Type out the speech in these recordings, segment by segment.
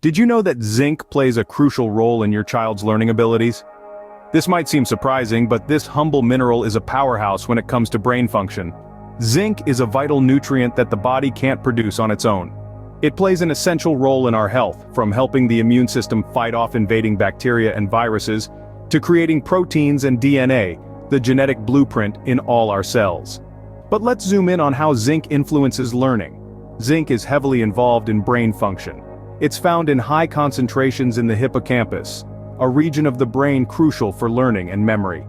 Did you know that zinc plays a crucial role in your child's learning abilities? This might seem surprising, but this humble mineral is a powerhouse when it comes to brain function. Zinc is a vital nutrient that the body can't produce on its own. It plays an essential role in our health, from helping the immune system fight off invading bacteria and viruses, to creating proteins and DNA, the genetic blueprint in all our cells. But let's zoom in on how zinc influences learning. Zinc is heavily involved in brain function. It's found in high concentrations in the hippocampus, a region of the brain crucial for learning and memory.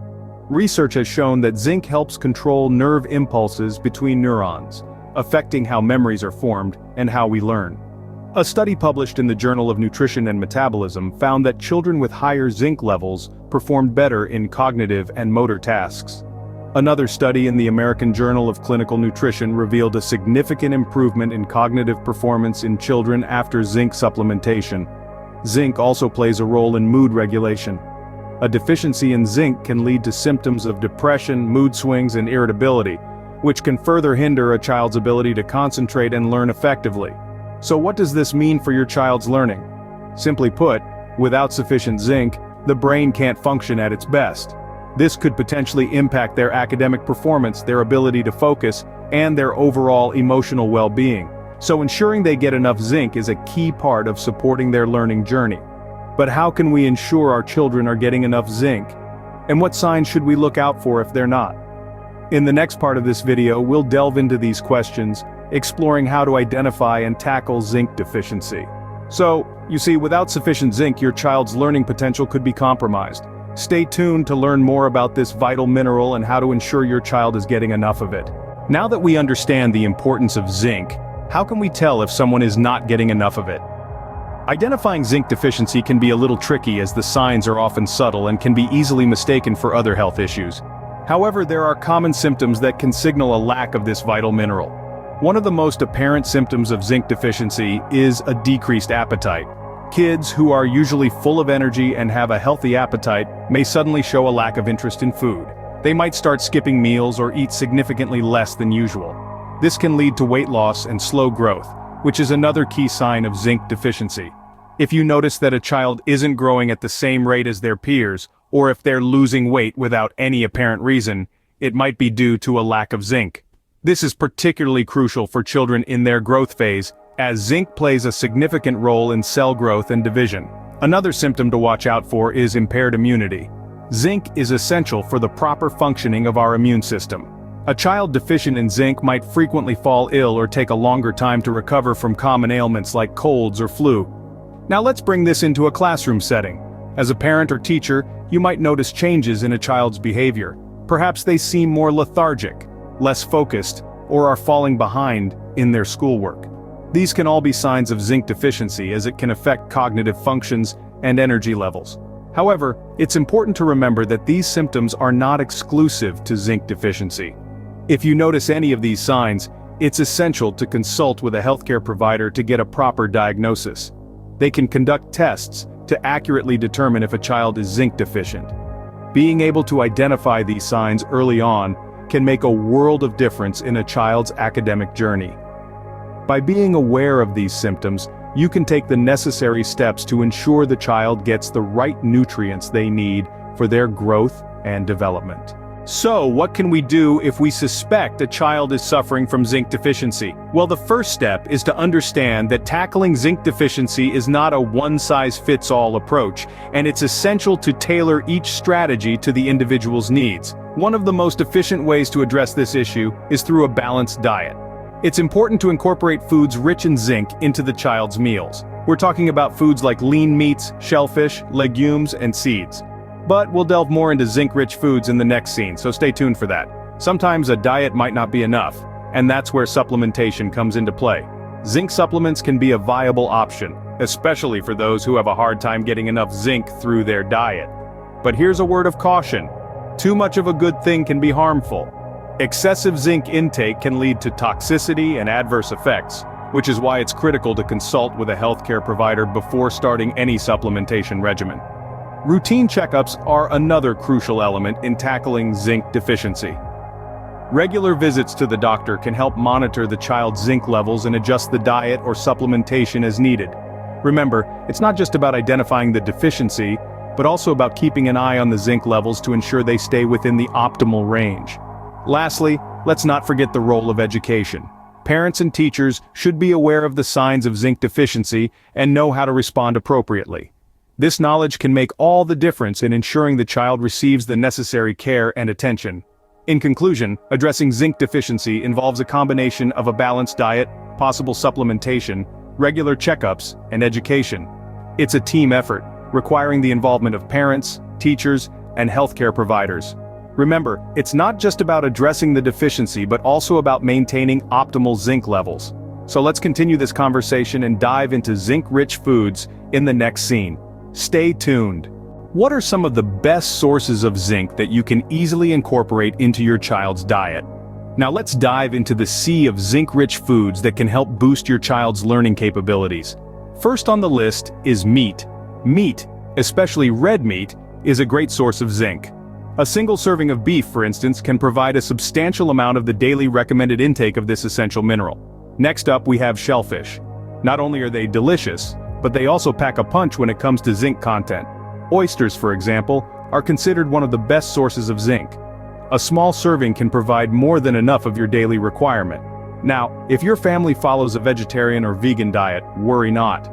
Research has shown that zinc helps control nerve impulses between neurons, affecting how memories are formed and how we learn. A study published in the Journal of Nutrition and Metabolism found that children with higher zinc levels performed better in cognitive and motor tasks. Another study in the American Journal of Clinical Nutrition revealed a significant improvement in cognitive performance in children after zinc supplementation. Zinc also plays a role in mood regulation. A deficiency in zinc can lead to symptoms of depression, mood swings, and irritability, which can further hinder a child's ability to concentrate and learn effectively. So what does this mean for your child's learning? Simply put, without sufficient zinc, the brain can't function at its best. This could potentially impact their academic performance, their ability to focus, and their overall emotional well-being. So ensuring they get enough zinc is a key part of supporting their learning journey. But how can we ensure our children are getting enough zinc? And what signs should we look out for if they're not? In the next part of this video, we'll delve into these questions, exploring how to identify and tackle zinc deficiency. So, you see, without sufficient zinc, your child's learning potential could be compromised. Stay tuned to learn more about this vital mineral and how to ensure your child is getting enough of it. Now that we understand the importance of zinc, how can we tell if someone is not getting enough of it? Identifying zinc deficiency can be a little tricky, as the signs are often subtle and can be easily mistaken for other health issues. However, there are common symptoms that can signal a lack of this vital mineral. One of the most apparent symptoms of zinc deficiency is a decreased appetite. Kids who are usually full of energy and have a healthy appetite may suddenly show a lack of interest in food. They might start skipping meals or eat significantly less than usual. This can lead to weight loss and slow growth, which is another key sign of zinc deficiency. If you notice that a child isn't growing at the same rate as their peers, or if they're losing weight without any apparent reason, it might be due to a lack of zinc. This is particularly crucial for children in their growth phase, as zinc plays a significant role in cell growth and division. Another symptom to watch out for is impaired immunity. Zinc is essential for the proper functioning of our immune system. A child deficient in zinc might frequently fall ill or take a longer time to recover from common ailments like colds or flu. Now let's bring this into a classroom setting. As a parent or teacher, you might notice changes in a child's behavior. Perhaps they seem more lethargic, less focused, or are falling behind in their schoolwork. These can all be signs of zinc deficiency, as it can affect cognitive functions and energy levels. However, it's important to remember that these symptoms are not exclusive to zinc deficiency. If you notice any of these signs, it's essential to consult with a healthcare provider to get a proper diagnosis. They can conduct tests to accurately determine if a child is zinc deficient. Being able to identify these signs early on can make a world of difference in a child's academic journey. By being aware of these symptoms, you can take the necessary steps to ensure the child gets the right nutrients they need for their growth and development. So, what can we do if we suspect a child is suffering from zinc deficiency? Well, the first step is to understand that tackling zinc deficiency is not a one-size-fits-all approach, and it's essential to tailor each strategy to the individual's needs. One of the most efficient ways to address this issue is through a balanced diet. It's important to incorporate foods rich in zinc into the child's meals. We're talking about foods like lean meats, shellfish, legumes, and seeds. But we'll delve more into zinc-rich foods in the next scene, so stay tuned for that. Sometimes a diet might not be enough, and that's where supplementation comes into play. Zinc supplements can be a viable option, especially for those who have a hard time getting enough zinc through their diet. But here's a word of caution. Too much of a good thing can be harmful. Excessive zinc intake can lead to toxicity and adverse effects, which is why it's critical to consult with a healthcare provider before starting any supplementation regimen. Routine checkups are another crucial element in tackling zinc deficiency. Regular visits to the doctor can help monitor the child's zinc levels and adjust the diet or supplementation as needed. Remember, it's not just about identifying the deficiency, but also about keeping an eye on the zinc levels to ensure they stay within the optimal range. Lastly, let's not forget the role of education. Parents and teachers should be aware of the signs of zinc deficiency and know how to respond appropriately. This knowledge can make all the difference in ensuring the child receives the necessary care and attention. In conclusion, addressing zinc deficiency involves a combination of a balanced diet, possible supplementation, regular checkups, and education. It's a team effort, requiring the involvement of parents, teachers, and healthcare providers. Remember, it's not just about addressing the deficiency but also about maintaining optimal zinc levels. So let's continue this conversation and dive into zinc-rich foods in the next scene. Stay tuned. What are some of the best sources of zinc that you can easily incorporate into your child's diet? Now let's dive into the sea of zinc-rich foods that can help boost your child's learning capabilities. First on the list is meat. Meat, especially red meat, is a great source of zinc. A single serving of beef, for instance, can provide a substantial amount of the daily recommended intake of this essential mineral. Next up, we have shellfish. Not only are they delicious, but they also pack a punch when it comes to zinc content. Oysters, for example, are considered one of the best sources of zinc. A small serving can provide more than enough of your daily requirement. Now, if your family follows a vegetarian or vegan diet, worry not.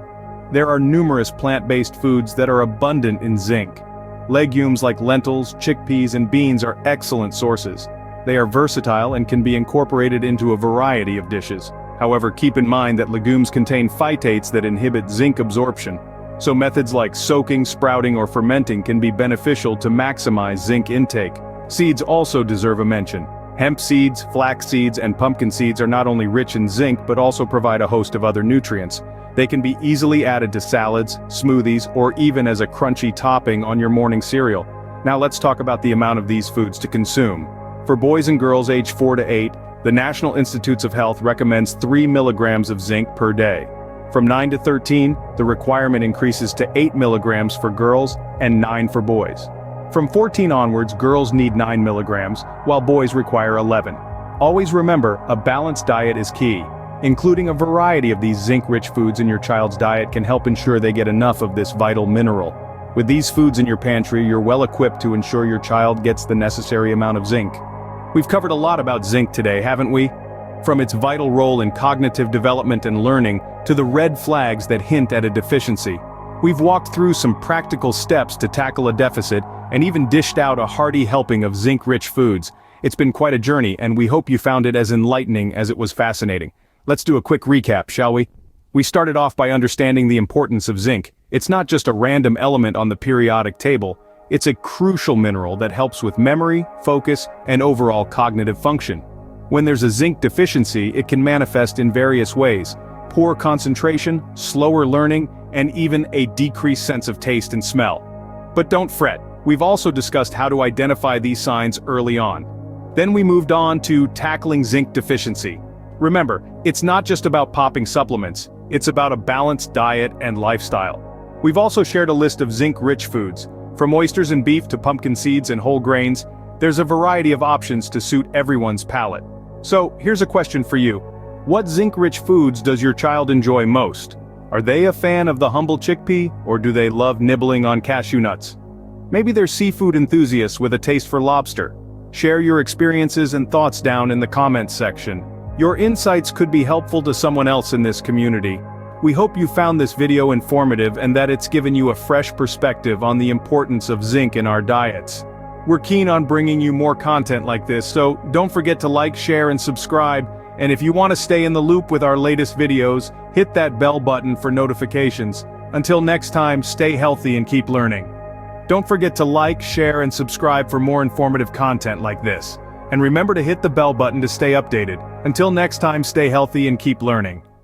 There are numerous plant-based foods that are abundant in zinc. Legumes like lentils, chickpeas, and beans are excellent sources. They are versatile and can be incorporated into a variety of dishes. However, keep in mind that legumes contain phytates that inhibit zinc absorption. So methods like soaking, sprouting, or fermenting can be beneficial to maximize zinc intake. Seeds also deserve a mention. Hemp seeds, flax seeds, and pumpkin seeds are not only rich in zinc but also provide a host of other nutrients. They can be easily added to salads, smoothies, or even as a crunchy topping on your morning cereal. Now let's talk about the amount of these foods to consume. For boys and girls aged 4 to 8, the National Institutes of Health recommends 3 milligrams of zinc per day. From 9 to 13, the requirement increases to 8 milligrams for girls and 9 for boys. From 14 onwards, girls need 9 milligrams, while boys require 11. Always remember, a balanced diet is key. Including a variety of these zinc-rich foods in your child's diet can help ensure they get enough of this vital mineral. With these foods in your pantry, you're well equipped to ensure your child gets the necessary amount of zinc. We've covered a lot about zinc today, haven't we? From its vital role in cognitive development and learning, to the red flags that hint at a deficiency. We've walked through some practical steps to tackle a deficit, and even dished out a hearty helping of zinc-rich foods. It's been quite a journey, and we hope you found it as enlightening as it was fascinating. Let's do a quick recap, shall we? We started off by understanding the importance of zinc. It's not just a random element on the periodic table, it's a crucial mineral that helps with memory, focus, and overall cognitive function. When there's a zinc deficiency, it can manifest in various ways: poor concentration, slower learning, and even a decreased sense of taste and smell. But don't fret, we've also discussed how to identify these signs early on. Then we moved on to tackling zinc deficiency. Remember, it's not just about popping supplements, it's about a balanced diet and lifestyle. We've also shared a list of zinc-rich foods. From oysters and beef to pumpkin seeds and whole grains, there's a variety of options to suit everyone's palate. So, here's a question for you. What zinc-rich foods does your child enjoy most? Are they a fan of the humble chickpea, or do they love nibbling on cashew nuts? Maybe they're seafood enthusiasts with a taste for lobster. Share your experiences and thoughts down in the comments section. Your insights could be helpful to someone else in this community. We hope you found this video informative and that it's given you a fresh perspective on the importance of zinc in our diets. We're keen on bringing you more content like this, so don't forget to like, share, and subscribe. And if you want to stay in the loop with our latest videos, hit that bell button for notifications. Until next time, stay healthy and keep learning. Don't forget to like, share, and subscribe for more informative content like this. And remember to hit the bell button to stay updated. Until next time, stay healthy and keep learning.